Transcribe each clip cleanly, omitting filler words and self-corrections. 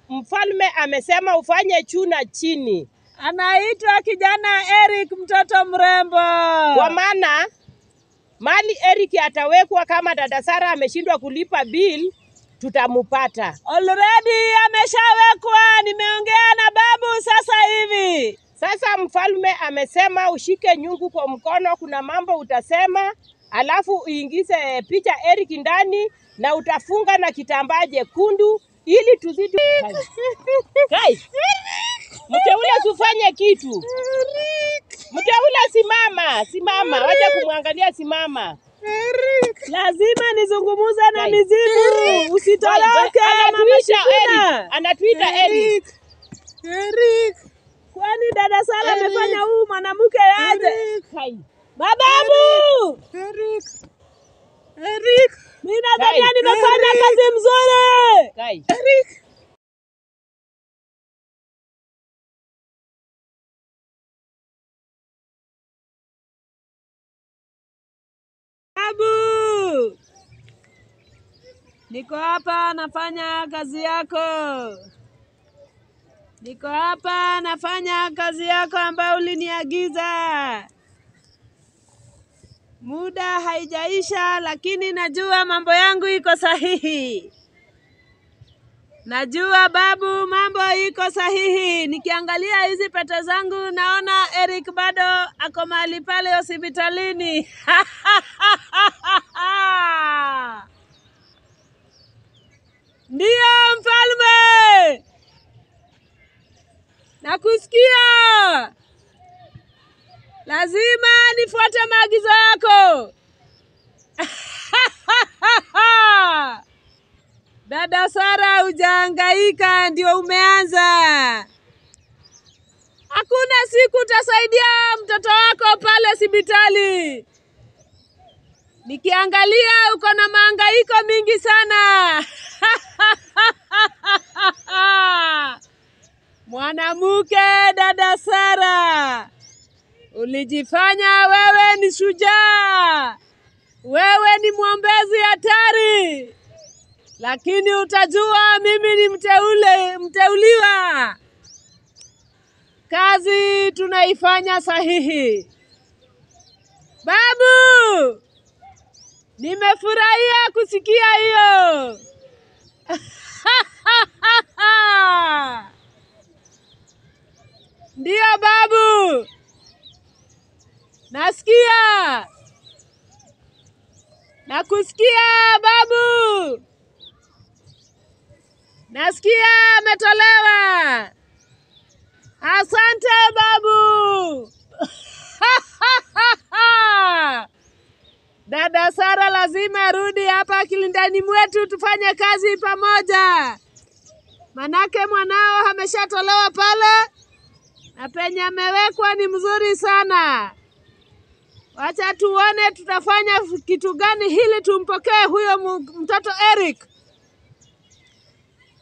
Mfalme amesema ufanye chuna chini. Anaitwa kijana Eric, mtoto mrembo. Kwa maana mali Eric atawekwa kama dada Sara ameshindwa kulipa bill, tutamupata. Already ameshawekwa, nimeongea na babu sasa hivi. Sasa mfalme amesema ushike nyungu kwa mkono, kuna mambo utasema, alafu uingize picha Eric ndani na utafunga na kitambaa jekundu ili tuzidi. Kai. Mteule usifanye kitu. Mteule simama, wacha kumwangalia, simama. Lazima nizungumuze na mizimu. Usitoroke. Anatuita Eric. Kwani dada Sara amefanya huu mwanamke aje? Bababu! Eric. Mimi nadhani nimefanya kazi mzuri. Eric. Babu! Niko hapa nafanya kazi yako. Niko hapa nafanya kazi yako ambayo uliniagiza. Muda haijaisha, lakini najua mambo yangu iko sahihi. Najua babu, mambo iko sahihi. Nikiangalia hizi pete zangu naona Eric bado ako mahali pale hospitalini. Ndio mfalme. Nakusikia. Lazima nifuate maagizo yako. Dada Sara, hujahangaika, ndio umeanza. Hakuna siku utasaidia mtoto wako pale hospitali. Nikiangalia uko na mahangaiko mingi sana. Mwanamke dada Sara, ulijifanya wewe ni shujaa. Wewe ni mwombezi hatari. Lakini utajua mimi ni mteuliwa. Kazi tunaifanya sahihi. Babu, nimefurahia kusikia hiyo. Ndio babu. Nasikia. Nakusikia babu. Nasikia ametolewa. Asante babu. Dada Sara lazima rudi hapa kilindani mwetu tufanye kazi pamoja. Manake mwanao ameshatolewa pale na penye amewekwa ni mzuri sana. Wacha tuone tutafanya kitu gani ili tumpokee huyo mtoto Eric.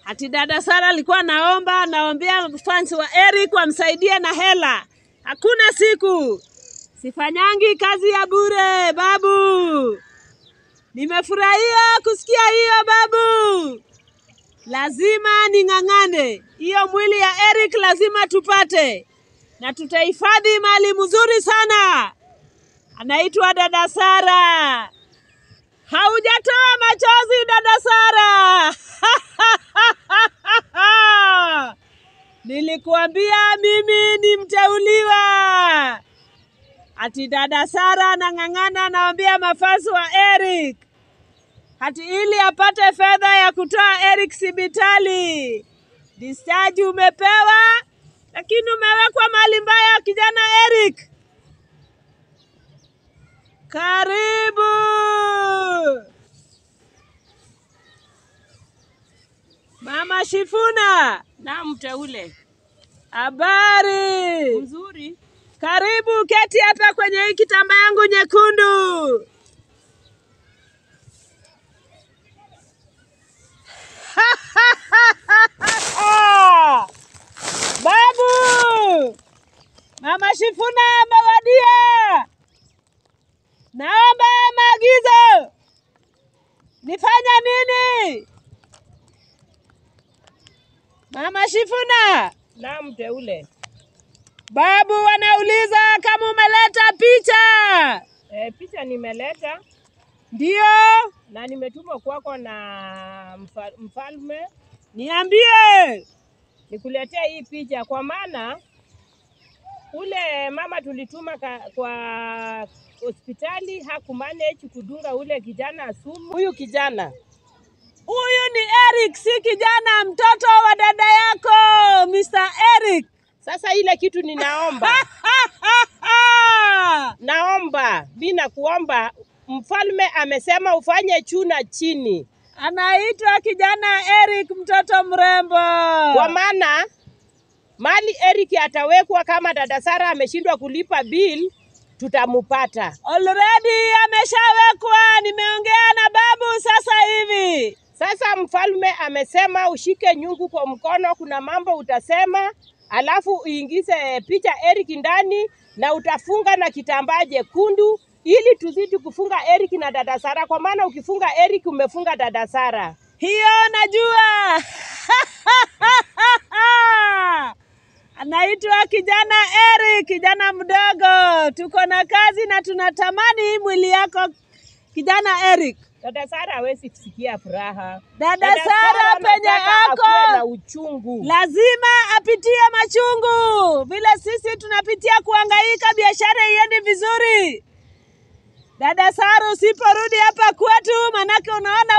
Ati dada Sara alikuwa naombea fans wa Eric wamsaidie na hela. Hakuna siku. Sifanyangi kazi ya bure, babu. Nimefurahia kusikia hiyo babu. Lazima ning'ang'ane. Hiyo mwili ya Eric lazima tupate. Na tutahifadhi mali mzuri sana. Anaitwa dada Sara. Haujatoa machozi dada Sara. Nilikuambia mimi ni mteuliwa. Ati dada Sara anang'ang'ana naambia mafasi wa Eric. Hati ili apate fedha ya kutoa Eric hospitali. Discharge umepewa, lakini umewekwa mahali mbaya kijana Eric. Karibu. Mama Shifuna. Na mteule. Habari. Mzuri. Karibu keti hapa kwenye hii kitamba yangu nyekundu. Babu! Mama Shifuna amewadia. Naomba maagizo. Nifanya nini? Mama Shifuna, Na mteule. babu wanauliza kama umeleta picha. Picha nimeleta Ndio, na nimetuma kwako na mfalme. niambie. Nikuletea hii picha kwa maana ule mama tulituma kwa hospitali hakumanage kudunga ule kijana sumu. Huyu kijana Huyu ni Eric, si kijana, mtoto wa dada yako Mr. Eric. sasa ile kitu ninaomba naomba bila kuomba, mfalme amesema ufanye chuna chini. Anaitwa kijana Eric, mtoto mrembo. Kwa maana mali Eric atawekwa kama dada Sara ameshindwa kulipa bill, tutamupata. Already ameshawekwa, nimeongea na babu sasa hivi. Sasa mfalme amesema ushike nyungu kwa mkono, kuna mambo utasema, alafu uingize picha Eric ndani na utafunga na kitambaa jekundu ili tuzidi kufunga Eric na dada Sara, kwa maana ukifunga Eric umefunga dada Sara. Hiyo najua. Anaitwa kijana Eric, kijana mdogo. Tuko na kazi na tunatamani mwili yako kijana Eric. Dada Sara hawezi kusikia furaha. Dada Sara penye akuwe na yako uchungu. lazima apitie machungu, vile sisi tunapitia kuhangaika biashara iende vizuri. Dada Sara, usiporudi hapa kwetu, manake unaona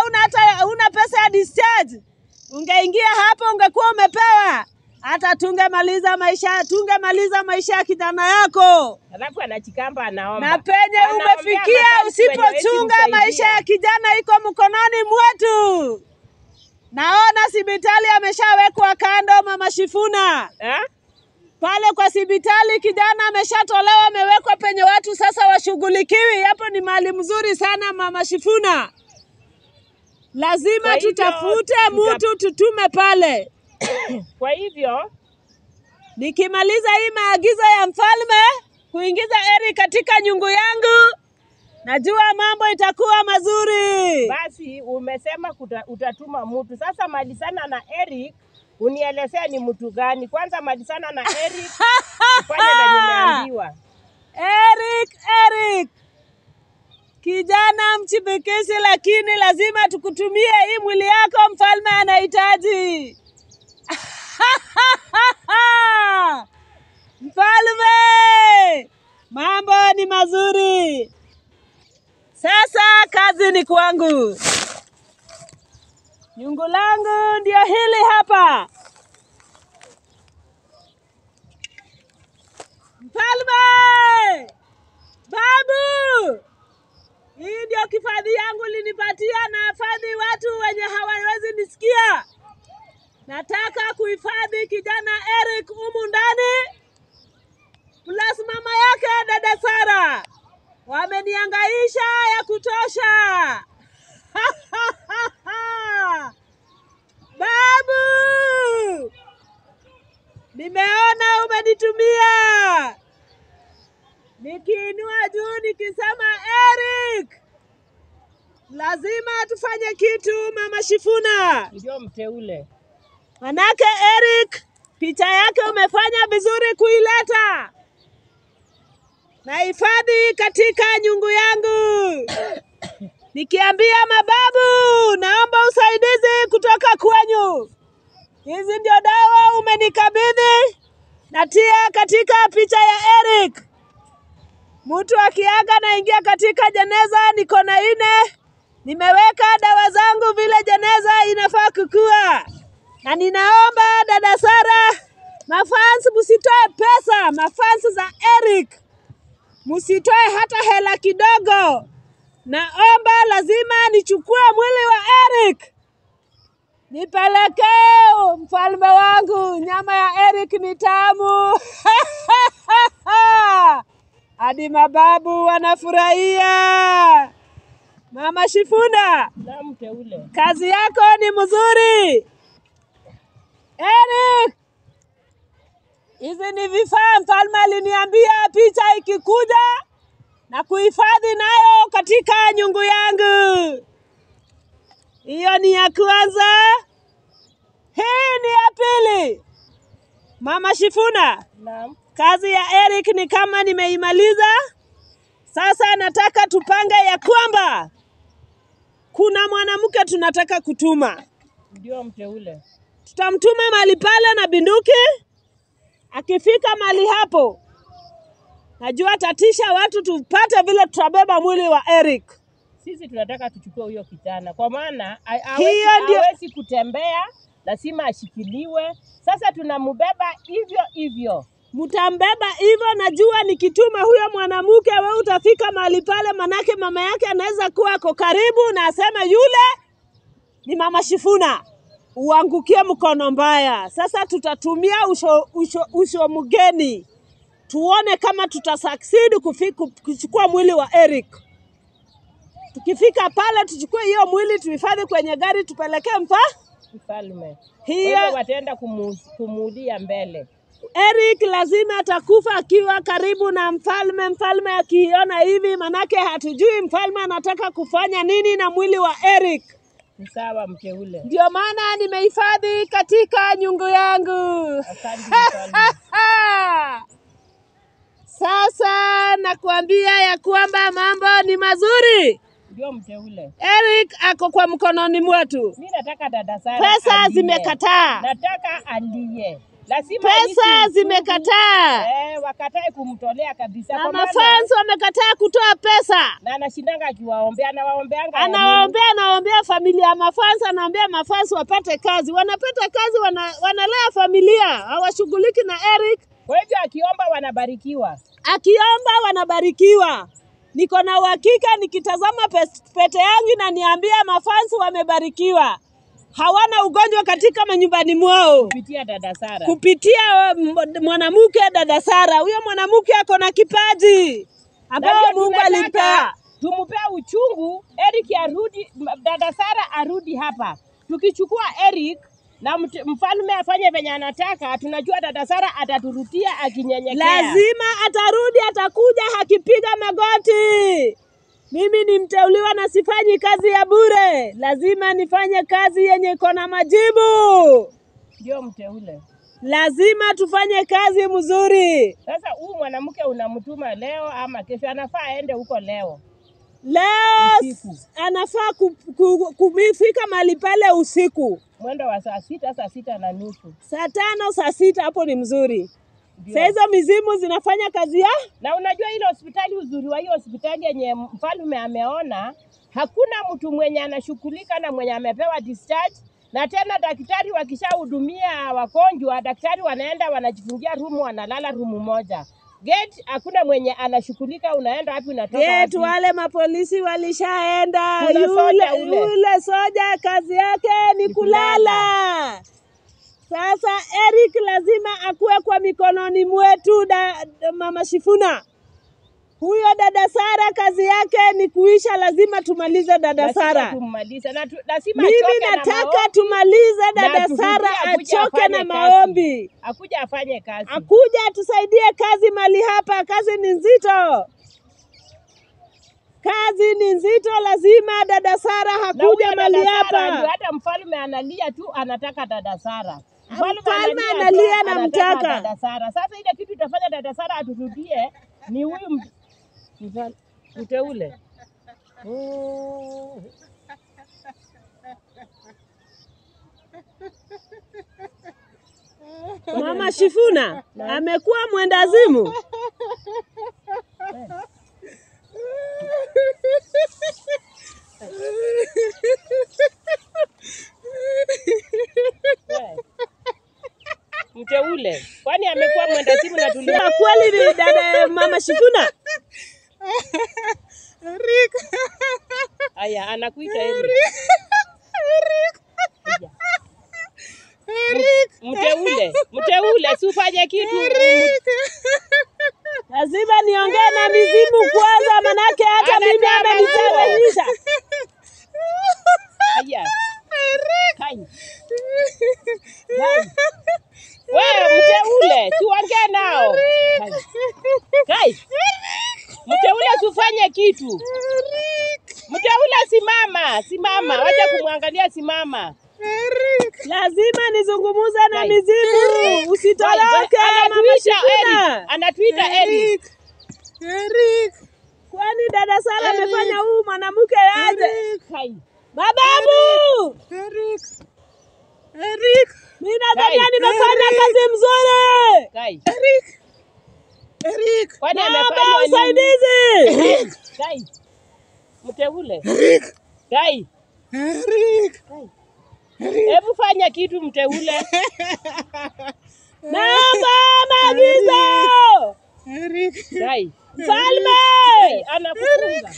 una pesa ya discharge, ungeingia hapo ungekuwa umepewa, hata tungemaliza maisha ya kijana yako. Alafu anachikamba anaomba. Na penye umefikia, usipochunga maisha ya kijana iko mkononi mwetu. Naona hospitali ameshawekwa kando, Mama Shifuna. Pale kwa hospitali kijana ameshatolewa, amewekwa penye watu sasa washughulikiwi. Hapo ni mahali mzuri sana, Mama Shifuna. Lazima tutafute mtu tutume pale. Kwa hivyo nikimaliza hii maagizo ya mfalme kuingiza Eric katika nyungu yangu, najua mambo itakuwa mazuri. Basi umesema utatuma mtu. Sasa malizana na Eric, unielezea ni mtu gani. Kwanza malizana na Eric, ufanye venye umeambiwa. Eric, kijana mchipukizi, lakini lazima tukutumie hii mwili yako mfalme anahitaji. Mfalme, mambo ni mazuri. Sasa kazi ni kwangu. Nyungu langu ndio hili hapa. Mfalme! Babu! Hii ndio kifadhi yangu linipatia, na hifadhi watu wenye hawawezi nisikia. Nataka kuhifadhi kijana Eric humu ndani, plus mama yake dada Sara. Wamenihangaisha ya kutosha. Babu! Nimeona umenitumia. Nikiinua juu nikisema Eric, lazima tufanye kitu, Mama Shifuna. Ndio mteule. Manake Eric, picha yake umefanya vizuri kuileta. Na hifadhi katika nyungu yangu. Nikiambia mababu, naomba usaidizi kutoka kwenyu. Hizi ndio dawa umenikabidhi, natia katika picha ya Eric. Mtu akiaga naingia katika jeneza, niko na 4. Nimeweka dawa zangu vile jeneza inafaa kukua. Na ninaomba dada Sara, mafans musitoe pesa, mafans za Eric musitoe hata hela kidogo. Naomba lazima nichukue mwili wa Eric nipelekee mfalme wangu. Nyama ya Eric ni tamu. Hadi mababu wanafurahia. Mama Shifuna, Na mteule. kazi yako ni mzuri. Eric, hizi ni vifaa mfalme aliniambia picha ikikuja na kuhifadhi nayo katika nyungu yangu. Hiyo ni ya kwanza. Hii ni ya pili. Mama Shifuna, Naam. kazi ya Eric ni kama nimeimaliza. Sasa nataka tupange ya kwamba kuna mwanamke tunataka kutuma. Ndio mteule. Tutamtuma mahali pale na binduki. Akifika mahali hapo, najua tatisha watu tupate vile tutabeba mwili wa Eric. Sisi tunataka tuchukue huyo kijana kwa maana hawezi kutembea, lazima ashikiliwe. Sasa tunambeba hivyo hivyo. Mtambeba hivyo, najua nikituma huyo mwanamke wewe utafika mahali pale, manake mama yake anaweza kuwa ako karibu na aseme yule ni Mama Shifuna, uangukie mkono mbaya. Sasa tutatumia usho mgeni, tuone kama tutasucceed kuchukua mwili wa Eric. Tukifika pale tuchukue hiyo mwili tuhifadhi kwenye gari tupelekee mfalme. Hiyo wataenda kumuulia mbele. Eric lazima atakufa akiwa karibu na mfalme. Mfalme akiona hivi, manake hatujui mfalme anataka kufanya nini na mwili wa Eric. Ni sawa mteule. Ndio maana nimehifadhi katika nyungu yangu. Asante mfalme. Sasa nakuambia ya kwamba mambo ni mazuri. Ndio mteule. Eric ako kwa mkononi mwetu. Mimi nataka dada Sara. Pesa zimekataa. Nataka alie. Lazima pesa zimekataa. Wakatae kumtolea kabisa. Na mafans wamekataa kutoa pesa. Na anashindanga akiwaombea, anawaombea familia ya mafans, anaombea mafans wapate kazi. Wanapata kazi, wanalea familia, hawashughuliki na Eric. Kwa hivyo akiomba wanabarikiwa. Niko na uhakika nikitazama pete yangu na niambia mafans wamebarikiwa. Hawana ugonjwa katika manyumbani mwao. Kupitia dada Sara. Kupitia mwanamke dada Sara. Huyo mwanamke ako na kipaji ambao Mungu alimpa. Tumpea uchungu, Eric arudi, dada Sara arudi hapa. Tukichukua Eric na mfalme afanye venye anataka, tunajua dada Sara ataturutia akinyenyekea. Lazima atarudi, atakuja akipiga magoti. Mimi ni mteuliwa na sifanyi kazi ya bure. Lazima nifanye kazi yenye iko na majibu. Ndio mteule. Lazima tufanye kazi mzuri. Sasa huyu mwanamke unamtuma leo ama kesho? Anafaa aende huko leo. Leo anafaa kufika mahali pale usiku. Mwendo wa saa 6:30. Saa 5, saa 6 hapo ni mzuri. Sasa hizo mizimu zinafanya kazi ya? Na unajua ile hospitali, uzuri wa hiyo hospitali yenye mfalme ameona, hakuna mtu mwenye anashughulika na mwenye amepewa discharge. Na tena daktari wakishahudumia wagonjwa, daktari wanaenda wanajifungia rumu, wanalala rumu moja. Gate hakuna mwenye anashughulika, unaenda wapi unatoka wapi. Gate wale mapolisi walishaenda. Yule soja kazi yake ni kulala. Sasa Eric lazima akue kwa mikononi mwetu Mama Shifuna. Huyo dada Sara kazi yake ni kuisha, lazima tumalize dada Sara. Mimi nataka tumalize dada Sara achoke na maombi. Akuja afanye kazi. Akuja tusaidie kazi mali hapa, kazi ni nzito. Kazi ni nzito, lazima dada Sara hakuja mali hapa. Hata mfalme analia tu anataka dada Sara. Mfalme analia na mtaka dada Sara. Sasa ile kitu itafanya dada Sara aturudie ni huyu mteule. Mama Shifuna amekuwa mwendazimu. Mteule, kwani amekuwa mwendazimu na tulia? Kweli ni dada Mama Shifuna? Eric. Aya, anakuita Eric. Mteule, si ufanye kitu. Lazima niongee na mizimu kwanza, manake hata mimi amenitawanyisha. Aya. Kai. Wewe mteule, tuongee nao. Kai. Mteule usifanye kitu. Mteule simama, wacha kumwangalia, simama. Lazima nizungumuze na mizimu. Usitoroke mama Sifuna. Anatuita Eric. Eric. Kwani dada Sara amefanya huu mwanamke aje? Kai. Bababu! Eric. Eric. Mimi nadhani Kai. nimefanya kazi mzuri. Kai. Eric. Eric. Kwani Naomba amefanya nini? usaidizi. Kai. Mteule. Eric. Kai. Eric. Kai. Hebu fanya kitu mteule. Naomba maagizo. Eric. Kai. Mfalme. Kai, anakufunga.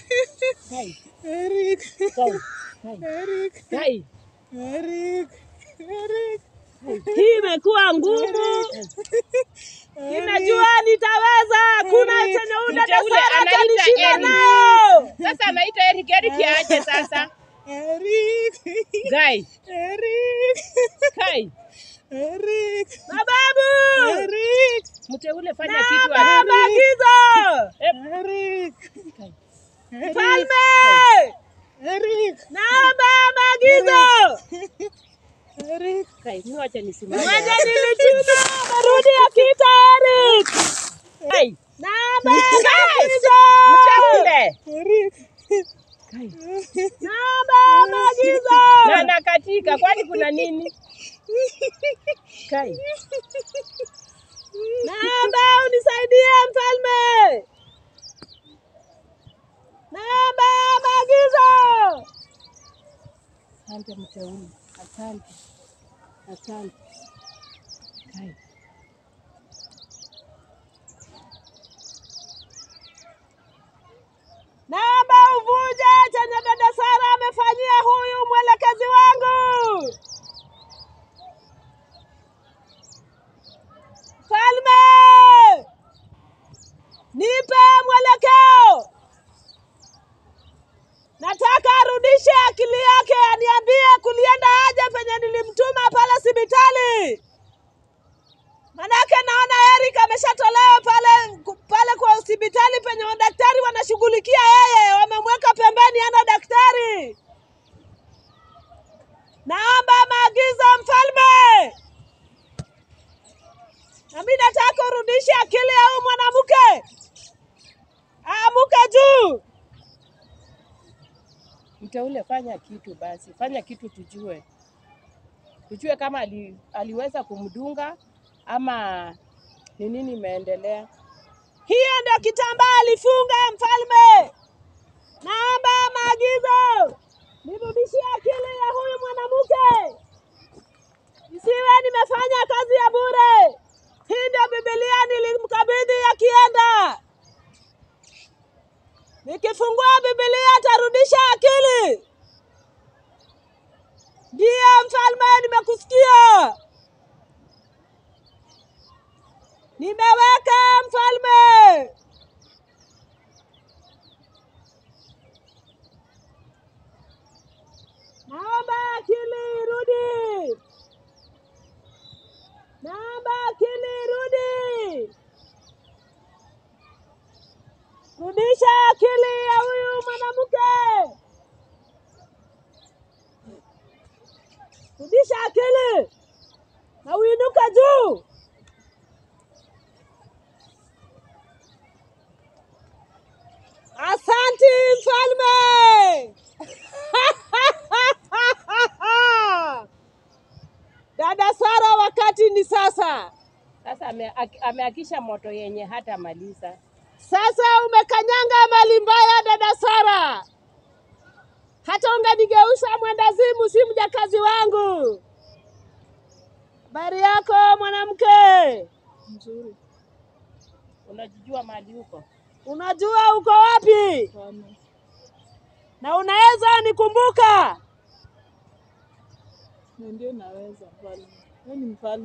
Kai. Eric. Kai. Kai. Eric. Kai. Eric. Eric. Hii imekuwa ngumu. Ninajua nitaweza. Kuna chenye dada Mteule Sara anaita atanishinda Eric. nao. Sasa anaita Eric. Eric aje sasa? Eric. Kai. Eric. Kai. Eric. Bababu. Eric. Mteule fanya kitu Naomba maagizo. Eric. Kai. Mfalme. Eric. Naomba maagizo. Eric. Kai, mimi wacha nisimame. Waje nilituma marudi akiita Eric. Kai. Naomba maagizo. Mteule. Eric. Kai. Naomba maagizo. Na nakatika, kwani kuna nini? Kai. Naomba unisaidie mfalme. Naomba maagizo. Asante mteule. Asante. Asante. Kai. Naomba uvuje chenye dada Sara amefanyia huyu mwelekezi wangu. Mfalme, nipe mwelekeo. Nataka arudishe akili yake, aniambie kulienda aje penye nilimtuma pale hospitali. Manake naona Eric ameshatolewa pale kwa hospitali penye madaktari wanashughulikia yeye, wamemweka pembeni ana daktari. Naomba maagizo mfalme. Na mimi nataka urudishe akili ya huyu mwanamke. Amuka juu. Mteule, fanya kitu basi. Fanya kitu tujue. Tujue kama aliweza kumdunga ama ni nini imeendelea. Hiyo ndio kitambaa alifunga mfalme. Naomba maagizo. Nirudishie akili ya huyu mwanamke. Isiwe nimefanya kazi ya bure. Hii ndio Biblia nilimkabidhi akienda. Nikifungua Biblia atarudisha akili. Ndiyo mfalme, nimekusikia. Nimeweka mfalme. Naomba akili irudi. Naomba akili irudi. Rudisha akili ya huyu mwanamke. Rudisha akili. Na uinuka juu. Asante mfalme. Dada Sara, wakati ni sasa. Sasa ameakisha moto yenye hata maliza. Sasa umekanyanga mali mbaya dada Sara. Hata ungenigeuza mwendazimu, si mjakazi wangu. Habari yako mwanamke? Nzuri. Unajijua mahali huko? Unajua uko wapi? Na unaweza nikumbuka? Ndio naweza mfalme. Wewe ni mfalme.